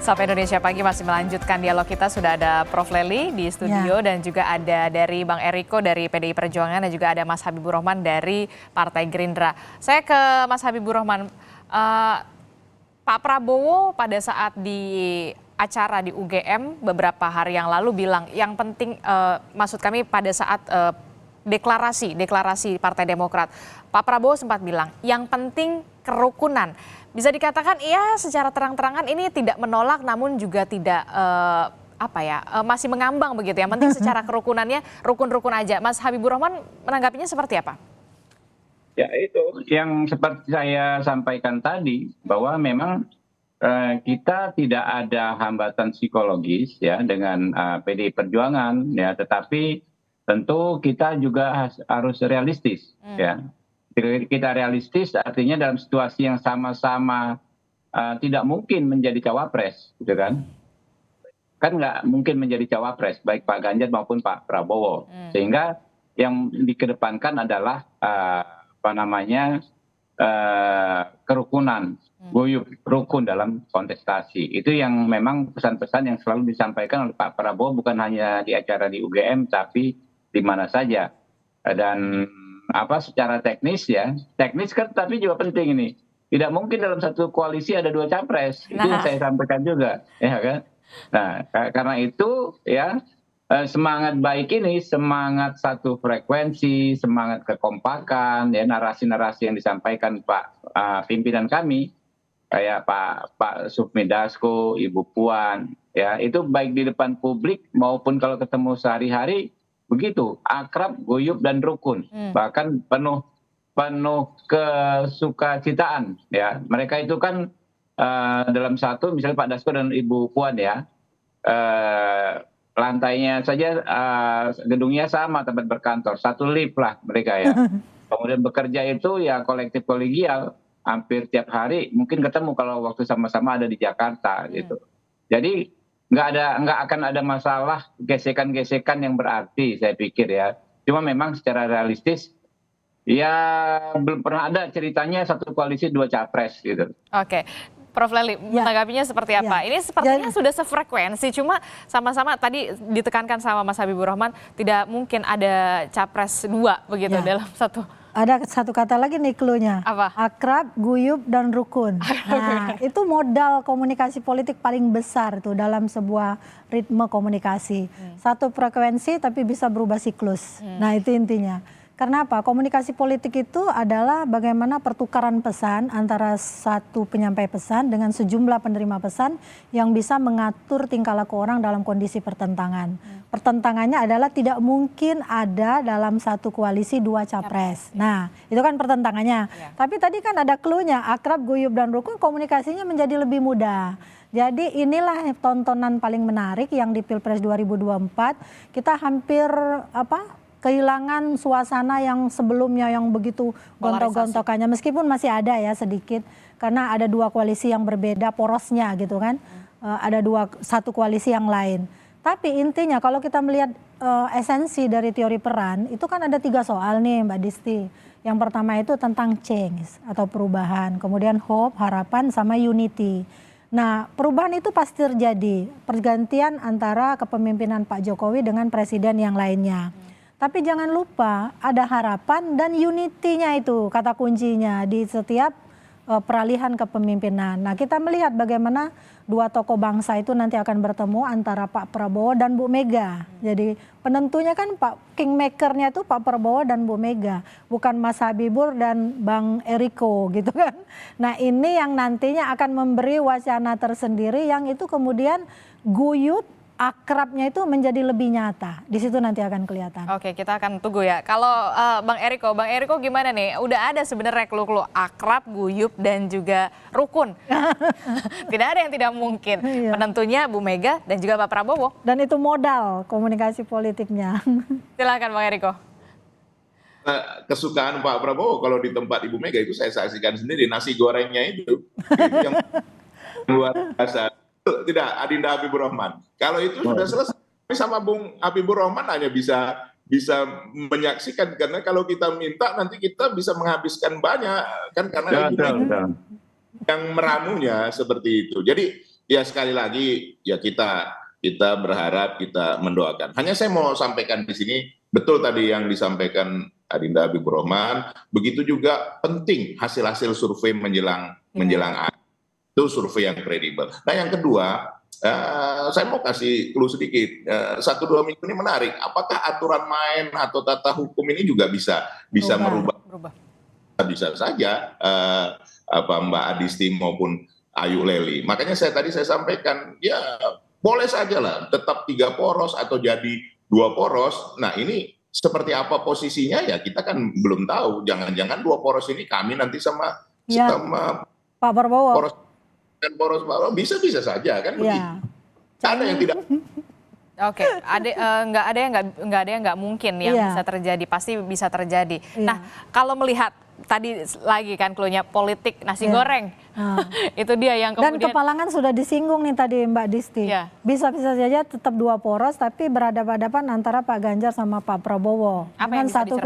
Sapa Indonesia Pagi masih melanjutkan dialog kita. Sudah ada Prof. Lely di studio dan juga ada dari Bang Eriko dari PDI Perjuangan dan juga ada Mas Habibur Rahman dari Partai Gerindra. Saya ke Mas Habibur Rahman. Pak Prabowo pada saat di acara di UGM beberapa hari yang lalu bilang yang penting, maksud kami pada saat deklarasi Partai Demokrat, Pak Prabowo sempat bilang yang penting kerukunan. Bisa dikatakan iya secara terang-terangan ini tidak menolak namun juga tidak masih mengambang begitu. Yang penting secara kerukunannya rukun-rukun aja. Mas Habibur Rahman menanggapinya seperti apa? Ya itu yang seperti saya sampaikan tadi bahwa memang kita tidak ada hambatan psikologis ya dengan PDI Perjuangan ya, tetapi tentu kita juga harus realistis ya. Kita realistis artinya dalam situasi yang sama-sama tidak mungkin menjadi cawapres gitu kan nggak mungkin menjadi cawapres baik Pak Ganjar maupun Pak Prabowo, sehingga yang dikedepankan adalah kerukunan, guyup rukun dalam kontestasi. Itu yang memang pesan-pesan yang selalu disampaikan oleh Pak Prabowo bukan hanya di acara di UGM tapi di mana saja. Dan secara teknis kan tapi juga penting ini. Tidak mungkin dalam satu koalisi ada dua capres. Itu yang saya sampaikan juga, ya kan? Nah, karena itu ya semangat baik ini, semangat satu frekuensi, semangat kekompakan, ya narasi-narasi yang disampaikan Pak pimpinan kami, kayak Pak Sufmi Dasko, Ibu Puan, ya itu baik di depan publik maupun kalau ketemu sehari-hari begitu akrab, guyup dan rukun, bahkan penuh kesukacitaan, ya mereka itu kan dalam satu misalnya Pak Dasko dan Ibu Puan ya. Lantainya saja gedungnya sama tempat berkantor, satu lift lah mereka ya. Kemudian bekerja itu ya kolektif kolegial, hampir tiap hari mungkin ketemu kalau waktu sama-sama ada di Jakarta gitu. Jadi nggak akan ada masalah gesekan-gesekan yang berarti saya pikir ya. Cuma memang secara realistis ya belum pernah ada ceritanya satu koalisi dua capres gitu. Oke. Prof. Lely, menanggapinya seperti apa? Ini sepertinya sudah sefrekuensi, cuma sama-sama tadi ditekankan sama Mas Habibur Rahman, tidak mungkin ada capres dua begitu dalam satu. Ada satu kata lagi nih clue-nya. Apa? Akrab, guyup, dan rukun. Nah, itu modal komunikasi politik paling besar tuh dalam sebuah ritme komunikasi. Satu frekuensi tapi bisa berubah siklus. Nah, itu intinya. Karena apa? Komunikasi politik itu adalah bagaimana pertukaran pesan antara satu penyampai pesan dengan sejumlah penerima pesan yang bisa mengatur tingkah laku orang dalam kondisi pertentangan. Pertentangannya adalah tidak mungkin ada dalam satu koalisi dua capres. Nah, itu kan pertentangannya. Tapi tadi kan ada clue-nya, akrab, guyup, dan rukun, komunikasinya menjadi lebih mudah. Jadi inilah tontonan paling menarik yang di Pilpres 2024 kita hampir kehilangan suasana yang sebelumnya yang begitu gontok-gontokannya, meskipun masih ada ya sedikit karena ada dua koalisi yang berbeda porosnya gitu kan, ada satu koalisi yang lain. Tapi intinya kalau kita melihat esensi dari teori peran itu kan ada 3 soal nih Mbak Disti. Yang pertama itu tentang change atau perubahan, kemudian hope, harapan, sama unity. Nah, perubahan itu pasti terjadi, pergantian antara kepemimpinan Pak Jokowi dengan presiden yang lainnya. Tapi jangan lupa ada harapan dan unity-nya itu kata kuncinya di setiap peralihan kepemimpinan. Nah, kita melihat bagaimana dua tokoh bangsa itu nanti akan bertemu antara Pak Prabowo dan Bu Mega. Jadi penentunya kan kingmaker-nya itu Pak Prabowo dan Bu Mega, bukan Mas Habibur dan Bang Eriko gitu kan. Nah, ini yang nantinya akan memberi wacana tersendiri yang itu kemudian guyup, akrabnya itu menjadi lebih nyata. Di situ nanti akan kelihatan. Oke, kita akan tunggu ya. Kalau Bang Eriko gimana nih? Udah ada sebenarnya clue-clue akrab, guyup, dan juga rukun. Tidak ada yang tidak mungkin. Penentunya Bu Mega dan juga Pak Prabowo. Dan itu modal komunikasi politiknya. Silakan Bang Eriko. Kesukaan Pak Prabowo kalau di tempat Ibu Mega itu saya saksikan sendiri, nasi gorengnya itu yang luar biasa. Tidak, Adinda Habibur Rahman. Kalau itu sudah selesai, sama Bung Habibur Rahman hanya bisa menyaksikan, karena kalau kita minta nanti kita bisa menghabiskan banyak kan, karena yang meramunya seperti itu. Jadi Ya sekali lagi ya kita berharap, kita mendoakan. Hanya saya mau sampaikan di sini, betul tadi yang disampaikan Adinda Habibur Rahman, begitu juga penting hasil-hasil survei menjelang akhir. Itu survei yang kredibel. Nah yang kedua, saya mau kasih clue sedikit. 1-2 minggu ini menarik. Apakah aturan main atau tata hukum ini juga bisa merubah? Bisa saja Mbak Adisti maupun Ayu Lely. Makanya tadi saya sampaikan, ya boleh saja lah tetap 3 poros atau jadi 2 poros. Nah ini seperti apa posisinya ya kita kan belum tahu. Jangan-jangan 2 poros ini kami nanti sama Pak Prabowo. Poros dan poros Prabowo bisa saja kan begitu. Ada yang tidak. Oke, nggak ada yang nggak mungkin yang bisa terjadi, pasti bisa terjadi. Nah, kalau melihat tadi lagi kan cluenya politik nasi goreng, itu dia yang kemudian. Dan kepalangan sudah disinggung nih tadi Mbak Disti. Bisa saja tetap 2 poros, tapi berhadapan-hadapan antara Pak Ganjar sama Pak Prabowo dengan satu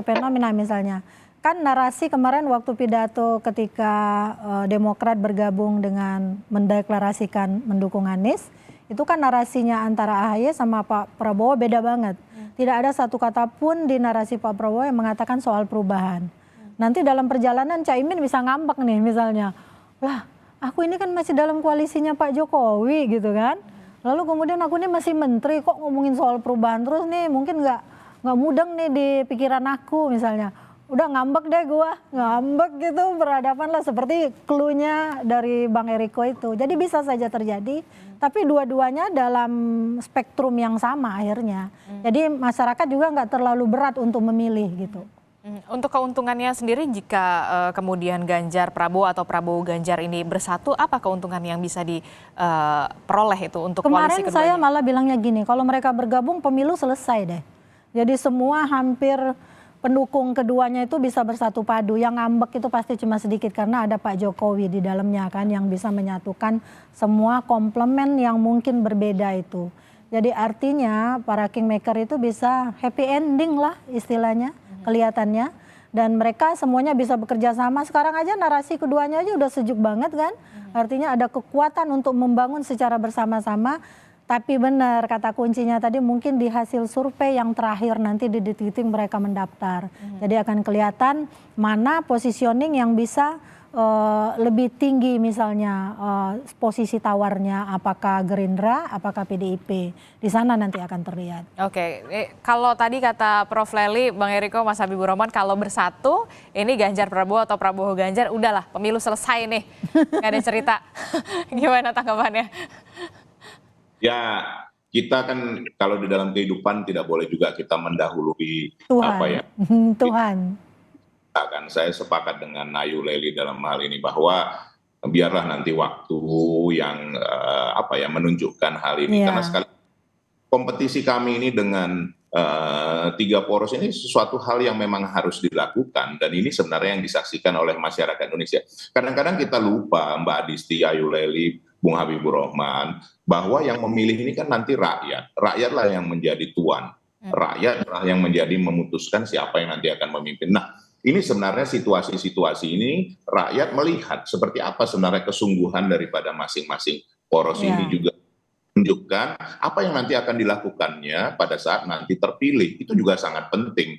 fenomena, misalnya. Kan narasi kemarin waktu pidato ketika Demokrat bergabung dengan mendeklarasikan mendukung Anies, itu kan narasinya antara AHY sama Pak Prabowo beda banget. Tidak ada satu kata pun di narasi Pak Prabowo yang mengatakan soal perubahan. Nanti dalam perjalanan Caimin bisa ngambek nih misalnya, lah aku ini kan masih dalam koalisinya Pak Jokowi gitu kan. Lalu kemudian aku ini masih menteri kok ngomongin soal perubahan terus nih, mungkin nggak mudeng nih di pikiran aku misalnya. Udah ngambek deh ngambek gitu, berhadapan lah seperti cluenya dari Bang Eriko itu. Jadi bisa saja terjadi, tapi dua-duanya dalam spektrum yang sama akhirnya. Jadi masyarakat juga nggak terlalu berat untuk memilih gitu. Untuk keuntungannya sendiri jika kemudian Ganjar Prabowo atau Prabowo Ganjar ini bersatu, apa keuntungan yang bisa diperoleh itu untuk koalisi keduanya? Kemarin saya malah bilangnya gini, kalau mereka bergabung pemilu selesai deh. Jadi semua hampir pendukung keduanya itu bisa bersatu padu. Yang ngambek itu pasti cuma sedikit karena ada Pak Jokowi di dalamnya kan yang bisa menyatukan semua komplemen yang mungkin berbeda itu. Jadi artinya para kingmaker itu bisa happy ending lah istilahnya kelihatannya. Dan mereka semuanya bisa bekerja sama. Sekarang aja narasi keduanya aja udah sejuk banget kan. Artinya ada kekuatan untuk membangun secara bersama-sama. Tapi benar kata kuncinya tadi mungkin di hasil survei yang terakhir nanti di detik mereka mendaftar. Jadi akan kelihatan mana positioning yang bisa lebih tinggi misalnya posisi tawarnya, apakah Gerindra, apakah PDIP. Di sana nanti akan terlihat. Oke, kalau tadi kata Prof. Lely, Bang Eriko, Mas Habibur Rahman, kalau bersatu ini Ganjar Prabowo atau Prabowo Ganjar, udahlah pemilu selesai nih, nggak ada cerita. Gimana tanggapannya? Ya, kita kan kalau di dalam kehidupan tidak boleh juga kita mendahului Tuhan. Tuhan. Kan saya sepakat dengan Ayu Lely dalam hal ini bahwa biarlah nanti waktu yang menunjukkan hal ini. Karena sekali kompetisi kami ini dengan 3 poros ini sesuatu hal yang memang harus dilakukan dan ini sebenarnya yang disaksikan oleh masyarakat Indonesia. Kadang-kadang kita lupa Mbak Adisti, Ayu Lely, Bung Habibur Rahman, bahwa yang memilih ini kan nanti rakyat. Rakyatlah yang menjadi tuan. Rakyatlah yang menjadi memutuskan siapa yang nanti akan memimpin. Nah, ini sebenarnya situasi-situasi ini rakyat melihat seperti apa sebenarnya kesungguhan daripada masing-masing poros ini juga menunjukkan apa yang nanti akan dilakukannya pada saat nanti terpilih. Itu juga sangat penting.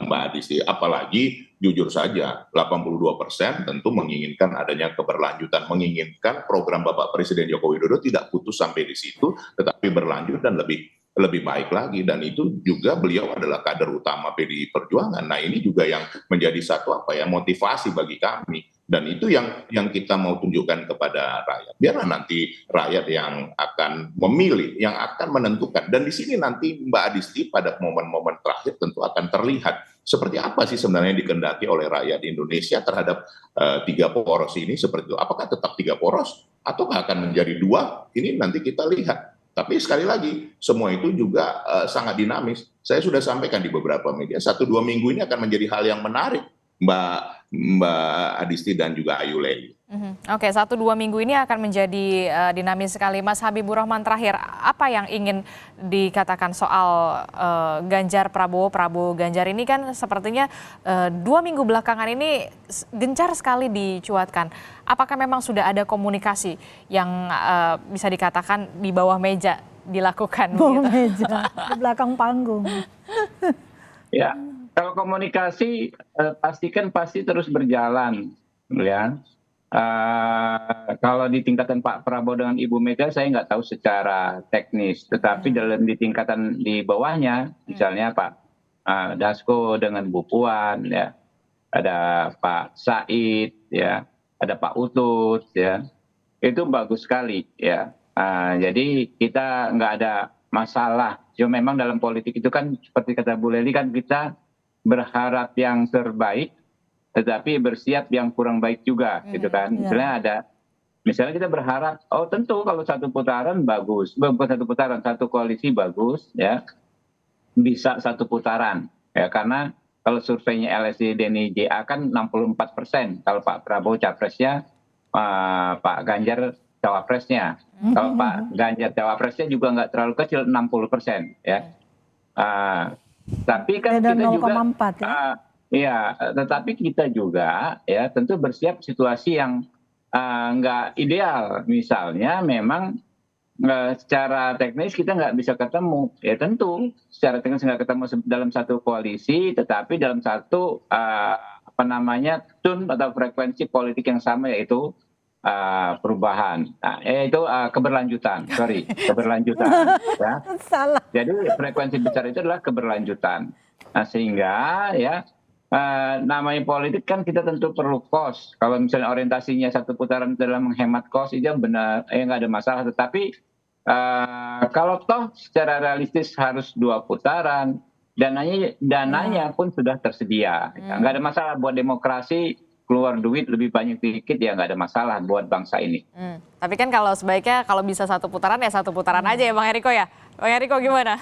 Mbak Adisti, apalagi jujur saja 82% tentu menginginkan adanya keberlanjutan, menginginkan program Bapak Presiden Joko Widodo tidak putus sampai di situ, tetapi berlanjut dan lebih baik lagi, dan itu juga beliau adalah kader utama PDI Perjuangan. Nah ini juga yang menjadi satu motivasi bagi kami, dan itu yang kita mau tunjukkan kepada rakyat. Biarlah nanti rakyat yang akan memilih, yang akan menentukan, dan di sini nanti Mbak Adisti pada momen-momen terakhir tentu akan terlihat seperti apa sih sebenarnya yang dikehendaki oleh rakyat Indonesia terhadap 3 poros ini seperti itu. Apakah tetap 3 poros ataukah akan menjadi 2? Ini nanti kita lihat. Tapi sekali lagi, semua itu juga sangat dinamis. Saya sudah sampaikan di beberapa media, 1-2 minggu ini akan menjadi hal yang menarik, Mbak Adisti dan juga Ayu Lely. Oke, 1-2 minggu ini akan menjadi dinamis sekali. Mas Habibur Rahman, terakhir, apa yang ingin dikatakan soal Ganjar Prabowo, Prabowo Ganjar ini kan sepertinya 2 minggu belakangan ini gencar sekali dicuatkan. Apakah memang sudah ada komunikasi yang bisa dikatakan di bawah meja dilakukan? Bawah meja, di belakang panggung. Ya, kalau komunikasi pasti terus berjalan, ya. Kalau di tingkatan Pak Prabowo dengan Ibu Mega saya nggak tahu secara teknis, tetapi di tingkatan di bawahnya, misalnya Pak Dasko dengan Bu Puan, ya, ada Pak Said, ya, ada Pak Utut, ya, itu bagus sekali, ya. Jadi kita nggak ada masalah. Cuma memang dalam politik itu kan seperti kata Bu Leli kan kita berharap yang terbaik, tetapi bersiap yang kurang baik juga, gitu kan. Misalnya kita berharap, oh tentu kalau satu putaran bagus, bukan satu putaran, satu koalisi bagus, ya, bisa satu putaran, ya, karena kalau surveinya LSI Denny JA kan 64%, kalau Pak Prabowo capresnya, Pak Ganjar cawapresnya, kalau Pak Ganjar cawapresnya juga nggak terlalu kecil, 60%, ya. Tapi kan Beda kita juga 0,4 ya. iya, tetapi kita juga ya tentu bersiap situasi yang nggak ideal. Misalnya memang secara teknis kita nggak bisa ketemu. Ya tentu secara teknis nggak ketemu dalam satu koalisi, tetapi dalam satu tune atau frekuensi politik yang sama, yaitu perubahan. Nah, itu keberlanjutan. Keberlanjutan. Ya. Salah. Jadi frekuensi besar itu adalah keberlanjutan. Nah, sehingga ya namanya politik kan kita tentu perlu kos. Kalau misalnya orientasinya satu putaran dalam menghemat kos, itu benar, nggak ada masalah. Tetapi kalau toh secara realistis harus 2 putaran, dananya pun sudah tersedia. Nggak ada masalah buat demokrasi, keluar duit lebih banyak dikit ya nggak ada masalah buat bangsa ini. Tapi kan kalau sebaiknya kalau bisa satu putaran ya satu putaran aja ya Bang Eriko ya. Bang Eriko gimana?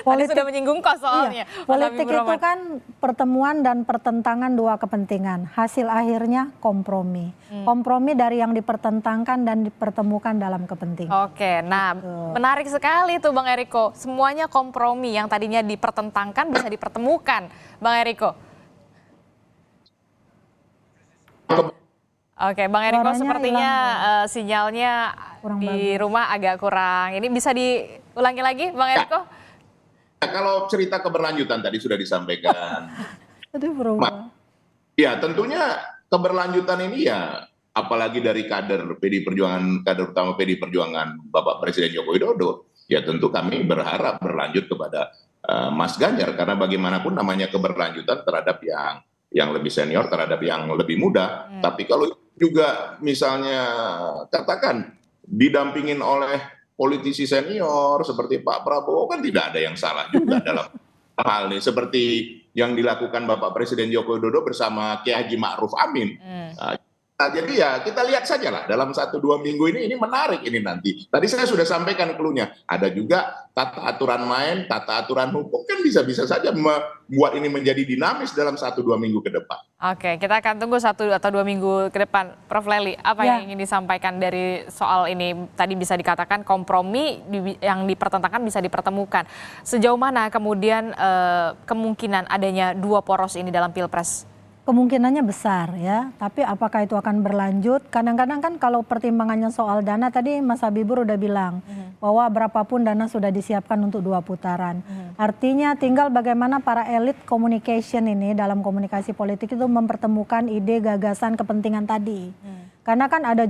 Tadi sudah menyinggung kos soalnya. Iya, politik itu kan pertemuan dan pertentangan 2 kepentingan. Hasil akhirnya kompromi. Kompromi dari yang dipertentangkan dan dipertemukan dalam kepentingan. Oke, nah menarik sekali tuh Bang Eriko. Semuanya kompromi, yang tadinya dipertentangkan bisa dipertemukan. Bang Eriko. Oke, Bang Eriko Suaranya sepertinya hilang. sinyalnya Kurang di bagus. rumah agak kurang. Ini bisa diulangi lagi Bang Eriko? Kalau cerita keberlanjutan tadi sudah disampaikan. Itu berubah. Ya tentunya keberlanjutan ini ya, apalagi dari kader PDI Perjuangan, kader utama PDI Perjuangan Bapak Presiden Joko Widodo, ya tentu kami berharap berlanjut kepada Mas Ganjar, karena bagaimanapun namanya keberlanjutan terhadap yang lebih senior, terhadap yang lebih muda. Tapi kalau juga misalnya katakan didampingin oleh politisi senior seperti Pak Prabowo, kan tidak ada yang salah juga dalam hal ini, seperti yang dilakukan Bapak Presiden Joko Widodo bersama Kiai Haji Ma'ruf Amin. Nah, jadi ya kita lihat saja lah dalam 1-2 minggu ini menarik ini nanti. Tadi saya sudah sampaikan clue-nya. Ada juga tata aturan main, tata aturan hukum, kan bisa-bisa saja membuat ini menjadi dinamis dalam 1-2 minggu ke depan. Oke, kita akan tunggu 1 atau 2 minggu ke depan. Prof Leli, apa yang ingin disampaikan dari soal ini? Tadi bisa dikatakan kompromi yang dipertentangkan bisa dipertemukan. Sejauh mana kemudian kemungkinan adanya 2 poros ini dalam Pilpres? Kemungkinannya besar ya, tapi apakah itu akan berlanjut? Kadang-kadang kan kalau pertimbangannya soal dana, tadi Mas Habibur udah bilang bahwa berapapun dana sudah disiapkan untuk 2 putaran. Artinya tinggal bagaimana para elit communication ini dalam komunikasi politik itu mempertemukan ide, gagasan, kepentingan tadi. Karena kan ada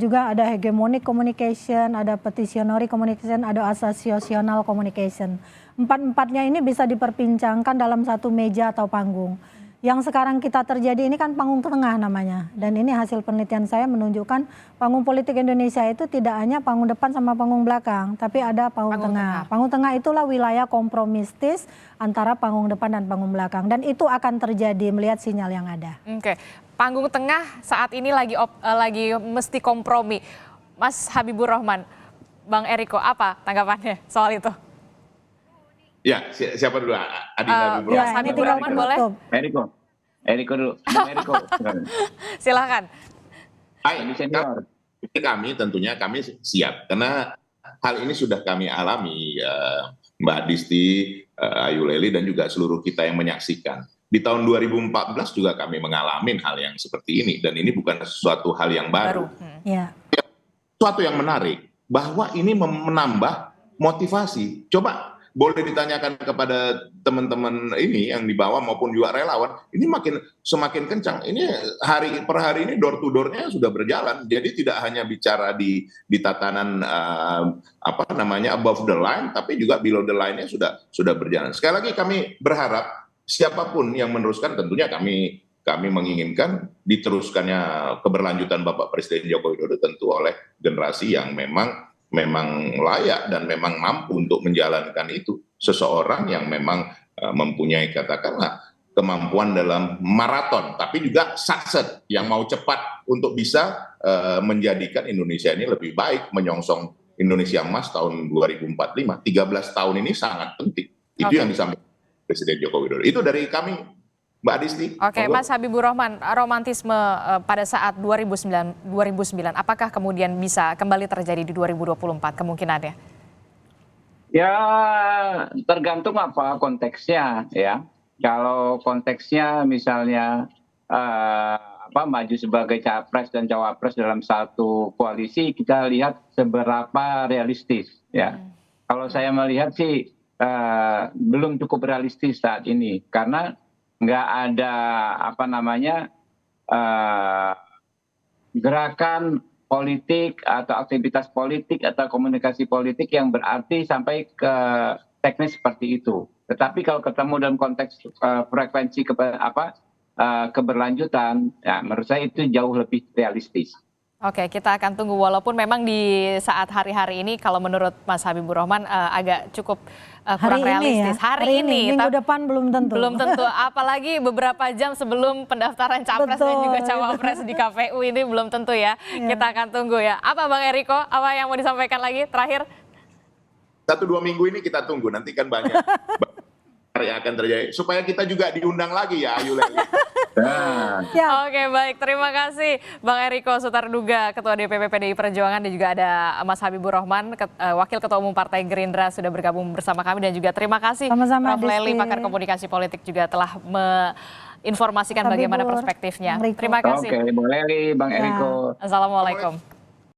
hegemonic communication, ada petitionary communication, ada associational communication. 4-empatnya ini bisa diperbincangkan dalam satu meja atau panggung. Yang sekarang kita terjadi ini kan panggung tengah namanya. Dan ini hasil penelitian saya menunjukkan panggung politik Indonesia itu tidak hanya panggung depan sama panggung belakang, tapi ada panggung tengah. Panggung tengah itulah wilayah kompromistis antara panggung depan dan panggung belakang. Dan itu akan terjadi melihat sinyal yang ada. Oke, panggung tengah saat ini lagi mesti kompromi. Mas Habibur Rahman, Bang Eriko, apa tanggapannya soal itu? Ya, siapa dulu? Adinda dulu. Mas Habibur Rahman boleh? Eriko dulu. Eriko. Silakan. lebih senior. Kami tentunya kami siap karena hal ini sudah kami alami, Mbak Disti, Ayu Lely dan juga seluruh kita yang menyaksikan. Di tahun 2014 juga kami mengalami hal yang seperti ini dan ini bukan sesuatu hal yang baru. Ya. Sesuatu yang menarik bahwa ini menambah motivasi. Coba boleh ditanyakan kepada teman-teman ini yang di bawah maupun juga relawan, ini semakin kencang. Ini hari per hari ini door to door-nya sudah berjalan. Jadi tidak hanya bicara di tatanan above the line, tapi juga below the line-nya sudah berjalan. Sekali lagi kami berharap siapapun yang meneruskan, tentunya kami menginginkan diteruskannya keberlanjutan Bapak Presiden Joko Widodo tentu oleh generasi yang memang layak dan memang mampu untuk menjalankan itu. Seseorang yang memang mempunyai katakanlah kemampuan dalam maraton, tapi juga sukses yang mau cepat untuk bisa menjadikan Indonesia ini lebih baik, menyongsong Indonesia Emas tahun 2045. 13 tahun ini sangat penting. Itu yang disampaikan Presiden Joko Widodo. Itu dari kami, Mbak Disti. Oke, Mas Habibur Rahman, romantisme pada saat 2009, apakah kemudian bisa kembali terjadi di 2024 kemungkinannya? Ya, tergantung apa konteksnya ya. Kalau konteksnya misalnya maju sebagai capres dan cawapres dalam satu koalisi, kita lihat seberapa realistis ya. Kalau saya melihat sih belum cukup realistis saat ini karena nggak ada gerakan politik atau aktivitas politik atau komunikasi politik yang berarti sampai ke teknis seperti itu. Tetapi kalau ketemu dalam konteks frekuensi keberlanjutan, ya menurut saya itu jauh lebih realistis. Oke, kita akan tunggu walaupun memang di saat hari-hari ini kalau menurut Mas Habibur Rahman agak cukup kurang realistis. Hari ini, minggu depan belum tentu. Belum tentu, apalagi beberapa jam sebelum pendaftaran capres dan juga cawapres di KPU ini belum tentu ya. Kita akan tunggu ya. Apa Bang Eriko, apa yang mau disampaikan lagi terakhir? 1-2 minggu ini kita tunggu, nanti kan banyak yang akan terjadi. Supaya kita juga diundang lagi ya, Ayu Lely. Oke, baik. Terima kasih Bang Eriko Sutarduga, Ketua DPP PDI Perjuangan, dan juga ada Mas Habibur Rahman, Wakil Ketua Umum Partai Gerindra sudah bergabung bersama kami, dan juga terima kasih Prof. Lely, pakar komunikasi politik juga telah menginformasikan bagaimana perspektifnya. Terima kasih. Oke, Bang Lely, Bang Eriko. Assalamualaikum.